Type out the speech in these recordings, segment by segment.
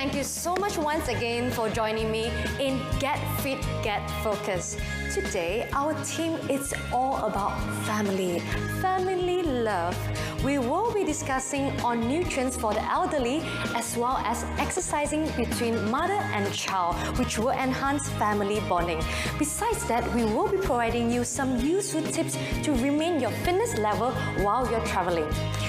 thank you so much once again for joining me in Get Fit, Get Focus. Today, our theme is all about family love. We will be discussing on nutrients for the elderly as well as exercising between mother and child, which will enhance family bonding. Besides that, we will be providing you some useful tips to remain your fitness level while you're traveling.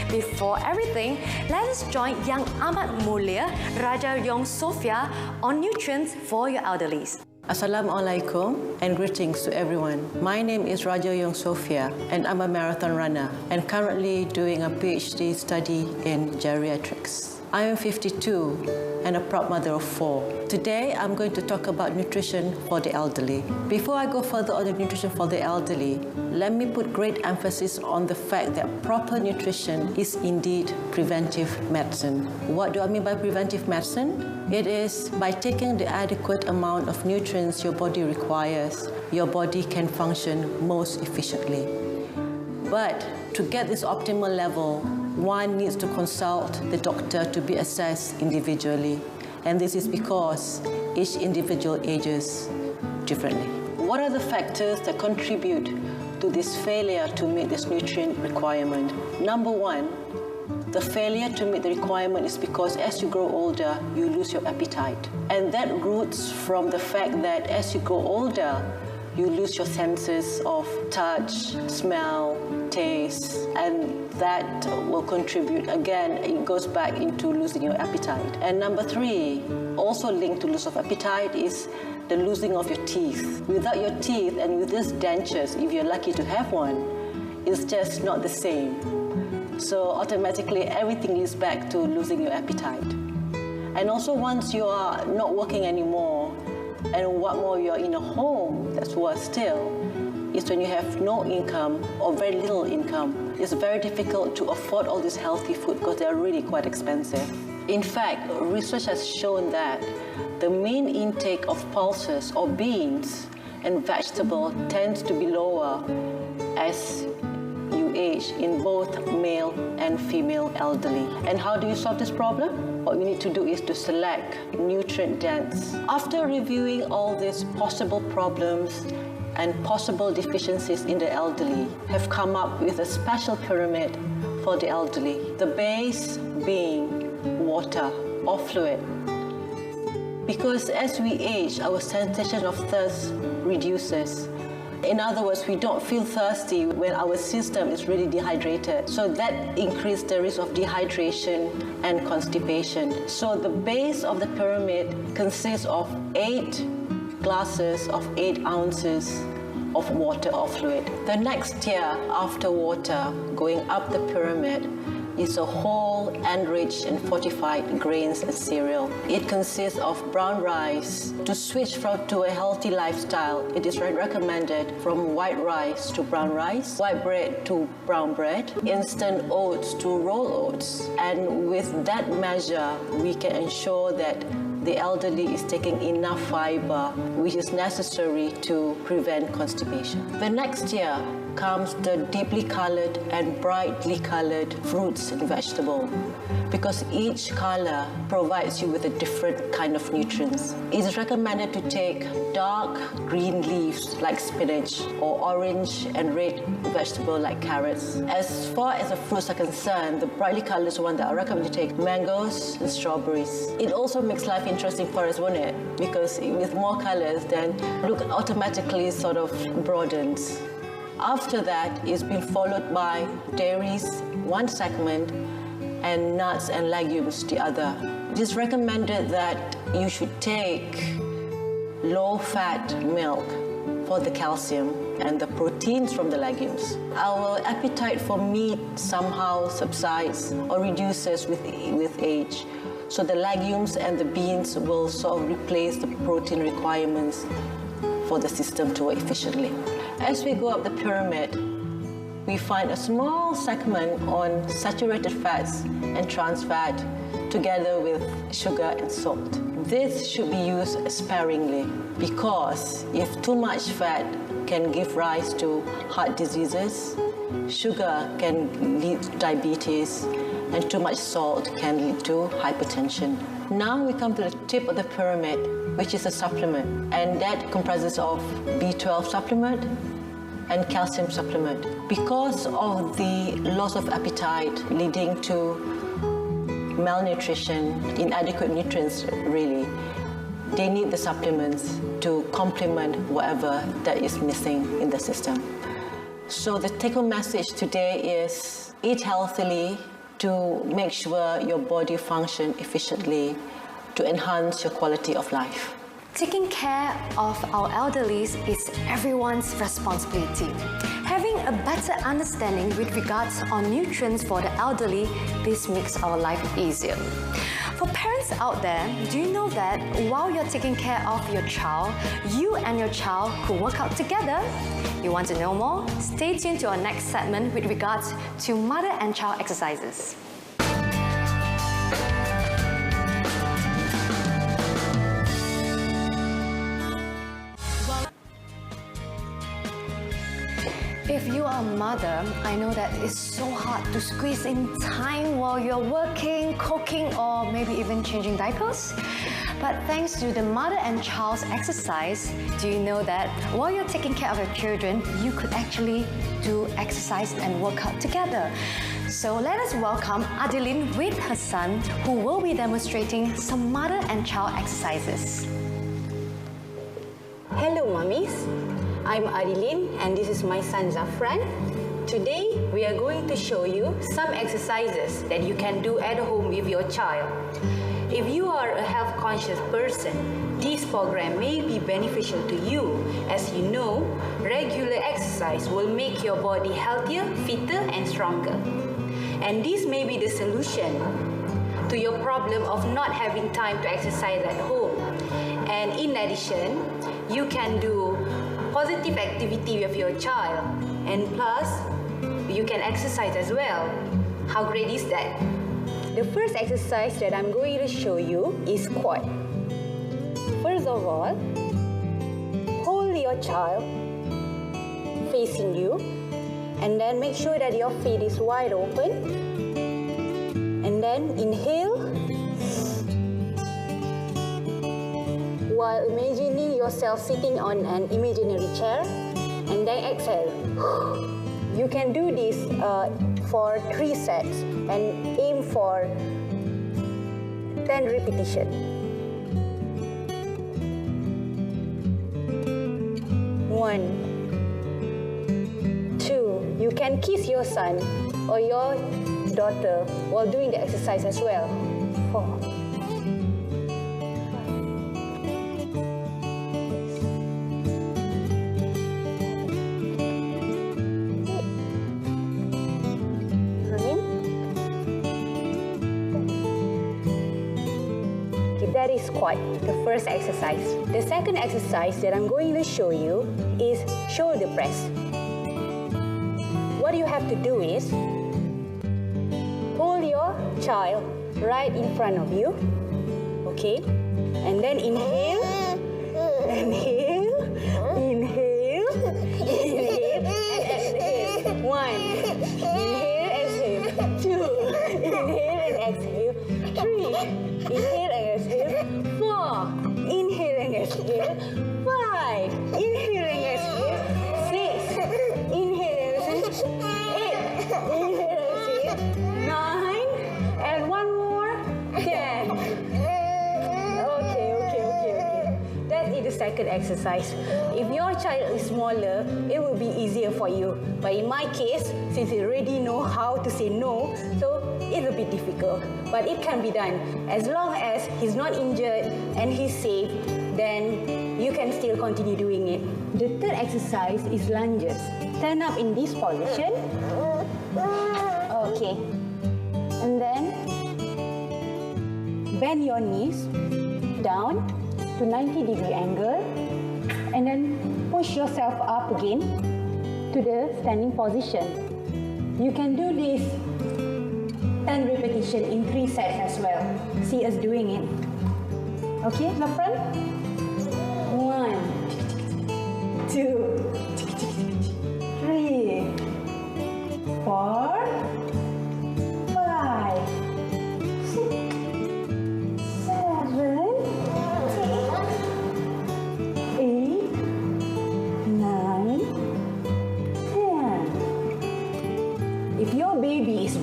Before everything, let us join young Ahmad Mulia, Raja Yong Sofia on nutrients for your elderlies. Assalamualaikum and greetings to everyone. My name is Raja Yong Sofia and I'm a marathon runner and currently doing a PhD study in geriatrics. I am 52 and a proud mother of 4. Today I'm going to talk about nutrition for the elderly. Before I go further on the nutrition for the elderly, let me put great emphasis on the fact that proper nutrition is indeed preventive medicine. What do I mean by preventive medicine? It is by taking the adequate amount of nutrients your body requires, your body can function most efficiently. But to get this optimal level, one needs to consult the doctor to be assessed individually. And this is because each individual ages differently. What are the factors that contribute to this failure to meet this nutrient requirement? Number one, the failure to meet the requirement is because as you grow older, you lose your appetite. And that roots from the fact that as you grow older, you lose your senses of touch, smell, taste, and that will contribute. Again, it goes back into losing your appetite. And number three, also linked to loss of appetite, is the losing of your teeth. Without your teeth and with these dentures, if you're lucky to have one, it's just not the same. So automatically everything leads back to losing your appetite. And also once you are not working anymore, and what more you're in a home, that's worse still, is when you have no income or very little income. It's very difficult to afford all this healthy food because they're really quite expensive. In fact, research has shown that the mean intake of pulses or beans and vegetable tends to be lower as you age in both male and female elderly. And how do you solve this problem? What we need to do is to select nutrient dense. After reviewing all these possible problems and possible deficiencies in the elderly, have come up with a special pyramid for the elderly. The base being water or fluid. Because as we age, our sensation of thirst reduces. In other words, we don't feel thirsty when our system is really dehydrated. So that increases the risk of dehydration and constipation. So the base of the pyramid consists of 8 glasses of 8 ounces of water or fluid. The next tier after water, going up the pyramid, is a whole, enriched and fortified grains and cereal. It consists of brown rice. To switch to a healthy lifestyle, it is recommended from white rice to brown rice, white bread to brown bread, instant oats to roll oats. And with that measure, we can ensure that the elderly is taking enough fiber, which is necessary to prevent constipation. The next year comes the deeply colored and brightly colored fruits and vegetables, because each color provides you with a different kind of nutrients. It is recommended to take dark green leaves like spinach or orange and red vegetable like carrots. As far as the fruits are concerned, the brightly colored is one that I recommend to take mangoes and strawberries. It also makes life interesting for us, won't it? Because with more colors, then look automatically sort of broadens. After that, it's been followed by dairies, one segment, and nuts and legumes, the other. It is recommended that you should take low-fat milk for the calcium and the proteins from the legumes. Our appetite for meat somehow subsides or reduces with age. So the legumes and the beans will sort of replace the protein requirements for the system to work efficiently. As we go up the pyramid, we find a small segment on saturated fats and trans fat together with sugar and salt. This should be used sparingly because if too much fat can give rise to heart diseases, sugar can lead to diabetes, and too much salt can lead to hypertension. Now we come to the tip of the pyramid, which is a supplement, and that comprises of B12 supplement and calcium supplement. Because of the loss of appetite leading to malnutrition, inadequate nutrients really, they need the supplements to complement whatever that is missing in the system. So the take-home message today is eat healthily to make sure your body functions efficiently to enhance your quality of life. Taking care of our elderly is everyone's responsibility. Having a better understanding with regards on nutrients for the elderly, this makes our life easier. For parents out there, do you know that while you're taking care of your child, you and your child could work out together? You want to know more? Stay tuned to our next segment with regards to mother and child exercises. If you are a mother, I know that it's so hard to squeeze in time while you're working, cooking, or maybe even changing diapers. But thanks to the mother and child's exercise, do you know that while you're taking care of your children, you could actually do exercise and work out together? So let us welcome Adeline with her son, who will be demonstrating some mother and child exercises. Hello mummies, I'm Adeline and this is my son Zafran. Today we are going to show you some exercises that you can do at home with your child. If you are a health conscious person, this program may be beneficial to you. As you know, regular exercise will make your body healthier, fitter and stronger. And this may be the solution to your problem of not having time to exercise at home. And in addition, you can do positive activity with your child, and plus you can exercise as well. How great is that? The first exercise that I'm going to show you is squat. First of all, hold your child facing you and then make sure that your feet is wide open, and then inhale while imagining yourself sitting on an imaginary chair, and then exhale. You can do this for 3 sets and aim for 10 repetitions. 1, 2. You can kiss your son or your daughter while doing the exercise as well. 4. That is squat, the first exercise. The second exercise that I'm going to show you is shoulder press. What you have to do is hold your child right in front of you, okay? And then inhale, inhale, inhale, inhale, and exhale. 1, inhale, exhale. 2, inhale and exhale. 3, inhale and exhale. 4, inhale and exhale. 5, inhale and exhale. 6, inhale and exhale. 8, inhale and exhale. 9, and one more. 10. Okay. That is the second exercise. If your child is smaller, it will be easier for you. But in my case, since he already know how to say no, so it's a bit difficult. But it can be done. As long as he's not injured and he's safe, then you can still continue doing it. The third exercise is lunges. Stand up in this position. Okay. And then bend your knees down to 90-degree angle, and then push yourself up again to the standing position. You can do this 10 repetitions in 3 sets as well. See us doing it. Okay, my friend? 1, 2, 3, 4, 5, 6, 7,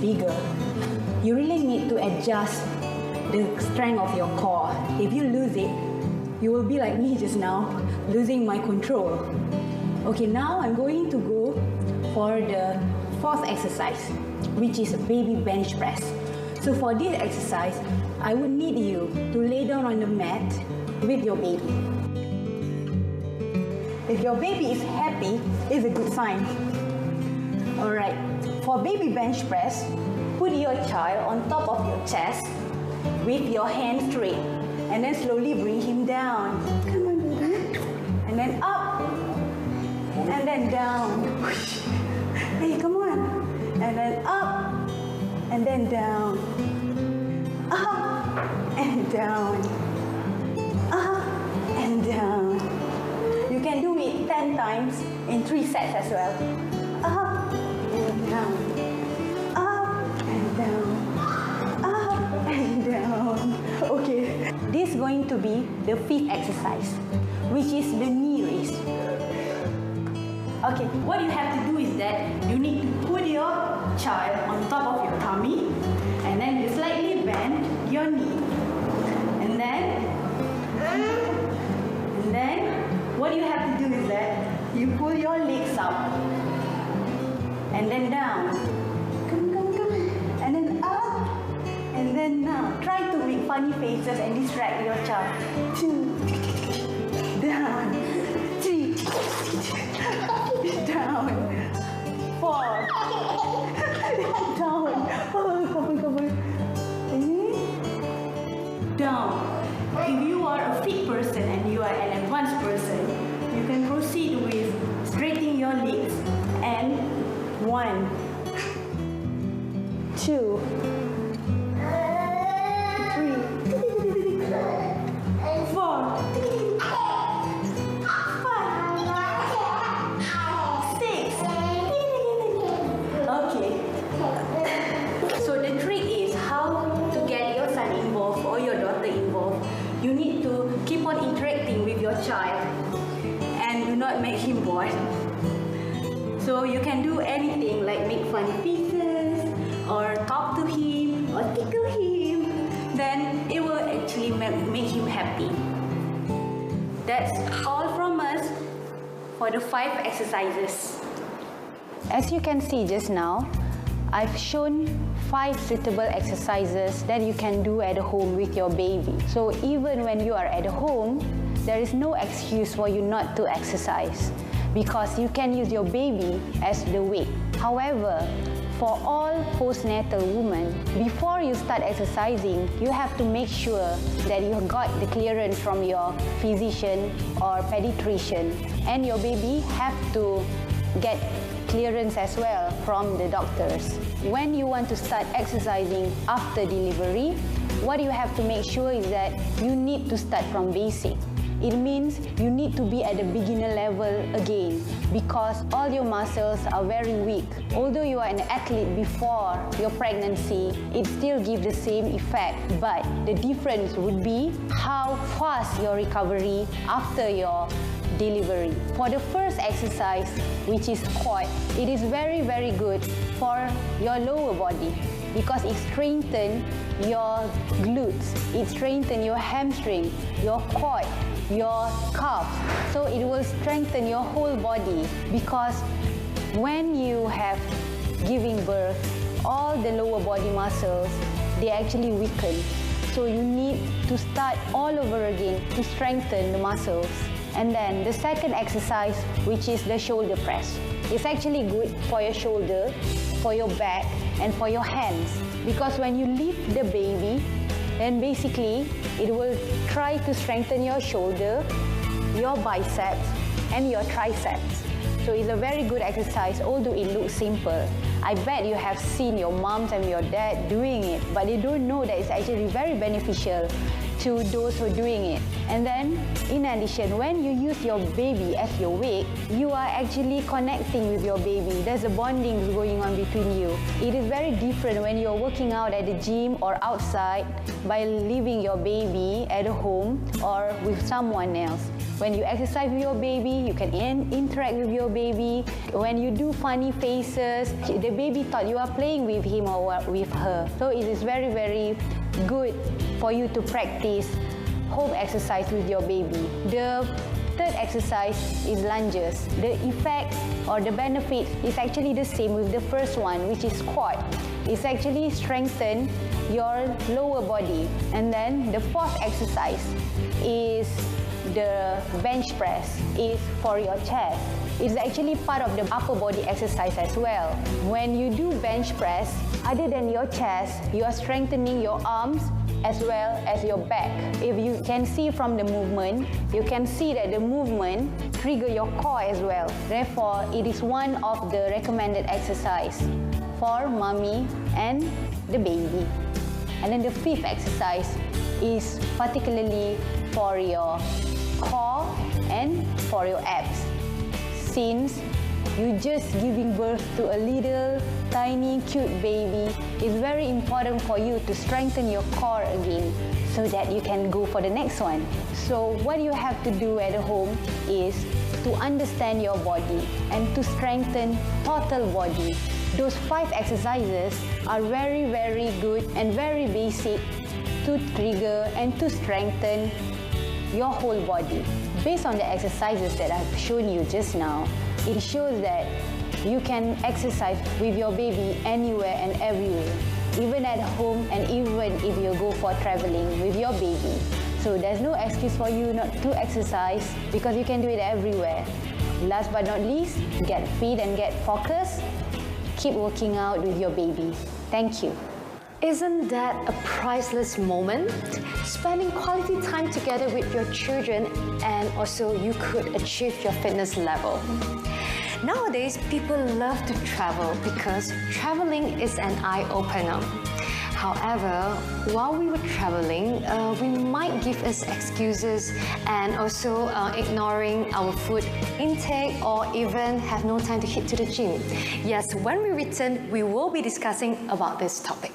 bigger, you really need to adjust the strength of your core. If you lose it, you will be like me just now, losing my control. Okay, now I'm going to go for the fourth exercise, which is a baby bench press. So for this exercise, I would need you to lay down on the mat with your baby. If your baby is happy, it's a good sign. Alright, for baby bench press, put your child on top of your chest with your hands straight, and then slowly bring him down. Come on, baby. And then up, and then down. Hey, come on. And then up, and then down. Up and down. Up and down. You can do it 10 times in 3 sets as well. Up and down. Up and down. Up and down. Okay. This is going to be the fifth exercise, which is the knee raise. Okay, what you have to do is that you need to put your child on top of your tummy, and then you slightly bend your knee, and then what you have to do is that you pull your legs up, and then down, come, and then up, and then now. Try to make funny faces and distract your child. 2, down, 3, down, 4, down, come on. Down. If you are a fit person and you are an advanced person, you can proceed with straightening your legs. And 1, 2, 3, 4, 5, 6. Okay. So the trick is how to get your son involved or your daughter involved. You need to keep on interacting with your child and do not make him bored. So you can do anything like make funny faces or talk to him or tickle him. Then it will actually make him happy. That's all from us for the 5 exercises. As you can see just now, I've shown 5 suitable exercises that you can do at home with your baby. So even when you are at home, there is no excuse for you not to exercise, because you can use your baby as the weight. However, for all postnatal women, before you start exercising, you have to make sure that you got the clearance from your physician or pediatrician, and your baby have to get clearance as well from the doctors. When you want to start exercising after delivery, what you have to make sure is that you need to start from basic. It means you need to be at the beginner level again, because all your muscles are very weak. Although you are an athlete before your pregnancy, it still gives the same effect, but the difference would be how fast your recovery after your delivery. For the first exercise, which is squat, it is very good for your lower body, because it strengthens your glutes, it strengthens your hamstring, your quad, your calf. So it will strengthen your whole body, because when you have giving birth, all the lower body muscles, they actually weaken. So you need to start all over again to strengthen the muscles. And then the second exercise, which is the shoulder press. It's actually good for your shoulder, for your back, and for your hands. Because when you lift the baby, then basically it will try to strengthen your shoulder, your biceps, and your triceps. So it's a very good exercise, although it looks simple. I bet you have seen your moms and your dad doing it, but they don't know that it's actually very beneficial to those who are doing it. And then, in addition, when you use your baby as your weight, you are actually connecting with your baby. There's a bonding going on between you. It is very different when you're working out at the gym or outside by leaving your baby at home or with someone else. When you exercise with your baby, you can interact with your baby. When you do funny faces, the baby thought you are playing with him or with her. So it is very, very good for you to practice home exercise with your baby. The third exercise is lunges. The effect or the benefit is actually the same with the first one, which is squat. It's actually strengthen your lower body. And then the fourth exercise is the bench press. Is for your chest. It's actually part of the upper body exercise as well. When you do bench press, other than your chest, you are strengthening your arms as well as your back. If you can see from the movement, you can see that the movement trigger your core as well. Therefore, it is one of the recommended exercise for mommy and the baby. And then the fifth exercise is particularly for your core and for your abs. Since you're just giving birth to a little tiny cute baby, it's very important for you to strengthen your core again so that you can go for the next one. So what you have to do at home is to understand your body and to strengthen total body. Those 5 exercises are very, very good and very basic to trigger and to strengthen your whole body. Based on the exercises that I've shown you just now, it shows that you can exercise with your baby anywhere and everywhere, even at home and even if you go for traveling with your baby. So there's no excuse for you not to exercise because you can do it everywhere. Last but not least, get fit and get focused. Keep working out with your baby. Thank you. Isn't that a priceless moment? Spending quality time together with your children, and also you could achieve your fitness level. Nowadays, people love to travel because traveling is an eye-opener. However, while we were traveling, we might give us excuses and also ignoring our food intake or even have no time to hit to the gym. Yes, when we return, we will be discussing about this topic.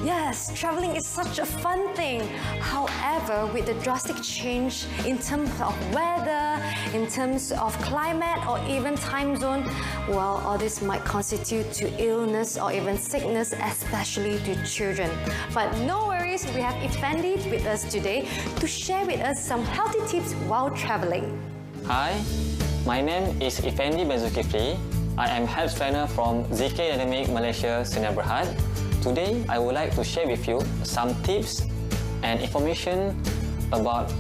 Yes, traveling is such a fun thing. However, with the drastic change in terms of weather, in terms of climate or even time zone, well, all this might constitute to illness or even sickness, especially to children. But no worries, we have Effendi with us today to share with us some healthy tips while traveling. Hi, my name is Effendi Bezukifli. I am health trainer from ZK Dynamic Malaysia, Sdn Bhd. Today, I would like to share with you some tips and information about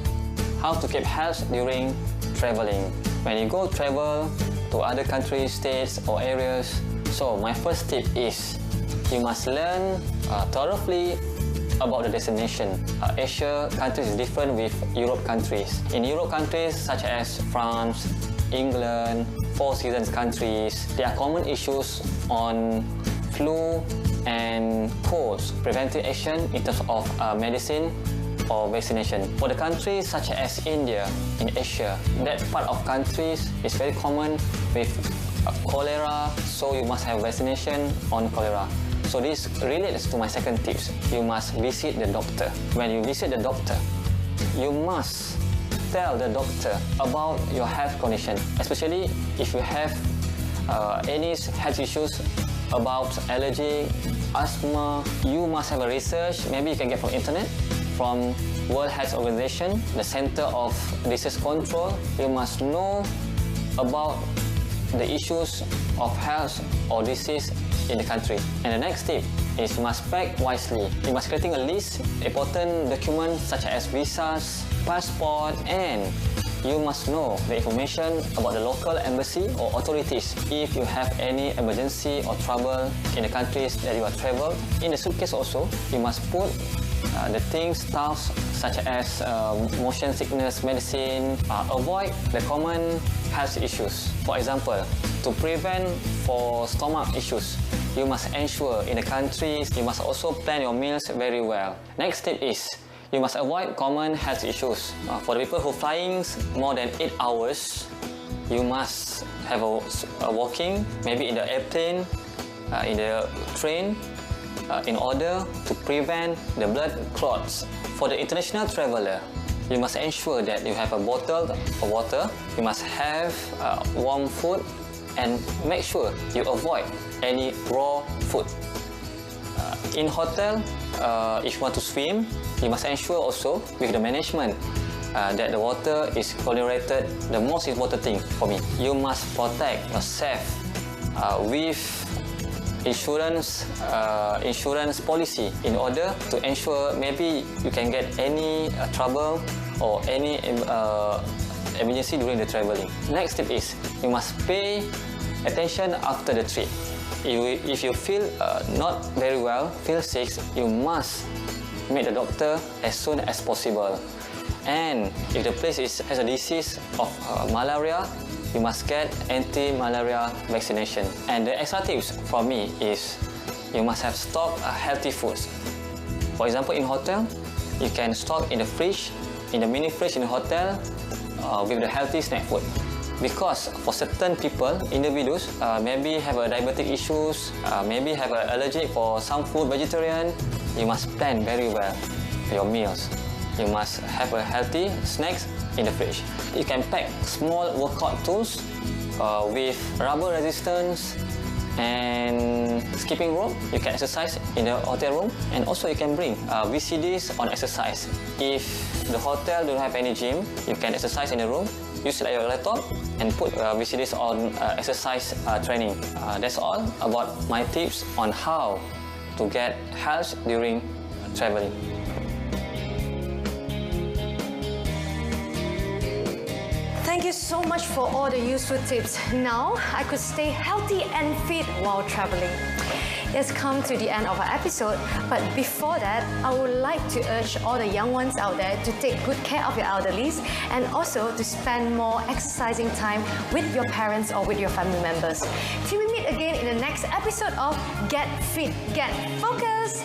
how to keep health during traveling. When you go travel to other countries, states or areas, so my first tip is you must learn thoroughly about the destination. Asia countries is different with Europe countries. In Europe countries such as France, England, Four Seasons countries, there are common issues on flu and colds, preventive action in terms of medicine or vaccination. For the countries such as India, in Asia, that part of countries is very common with cholera, so you must have vaccination on cholera. So this relates to my second tips. You must visit the doctor. When you visit the doctor, you must tell the doctor about your health condition, especially if you have any health issues about allergy, asthma. You must have a research, maybe you can get from internet, from World Health Organization, the Center of Disease Control. You must know about the issues of health or disease in the country. And the next tip is you must pack wisely. You must create a list, important documents such as visas, passport, and you must know the information about the local embassy or authorities if you have any emergency or trouble in the countries that you have traveled. In the suitcase also, you must put the things, stuffs such as motion sickness medicine. Avoid the common health issues. For example, to prevent for stomach issues, you must ensure in the countries, you must also plan your meals very well. Next tip is you must avoid common health issues. For the people who are flying more than 8 hours, you must have a walking, maybe in the airplane, in the train, in order to prevent the blood clots. For the international traveler, you must ensure that you have a bottle of water, you must have warm food, and make sure you avoid any raw food. In hotel, if you want to swim, you must ensure also with the management that the water is chlorinated. The most important thing for me, you must protect yourself with insurance policy in order to ensure maybe you can get any trouble or any emergency during the traveling. Next tip is you must pay attention after the trip. If you feel not very well, feel sick, you must meet the doctor as soon as possible. And if the place has a disease of malaria, you must get anti-malaria vaccination. And the extra tips from me is you must have stock healthy foods. For example, in hotel, you can stock in the fridge, in the mini fridge in the hotel, with the healthy snack food. Because for certain people, individuals, maybe have a diabetic issues, maybe have an allergic for some food, vegetarian, you must plan very well your meals. You must have a healthy snacks in the fridge. You can pack small workout tools with rubber resistance and skipping rope. You can exercise in the hotel room, and also you can bring VCDs on exercise. If the hotel don't have any gym, you can exercise in the room. Use your laptop and put VCDs on exercise training. That's all about my tips on how to get health during traveling. Thank you so much for all the useful tips. Now, I could stay healthy and fit while traveling. It's come to the end of our episode, but before that, I would like to urge all the young ones out there to take good care of your elderlies and also to spend more exercising time with your parents or with your family members. Till we meet again in the next episode of Get Fit, Get Focus!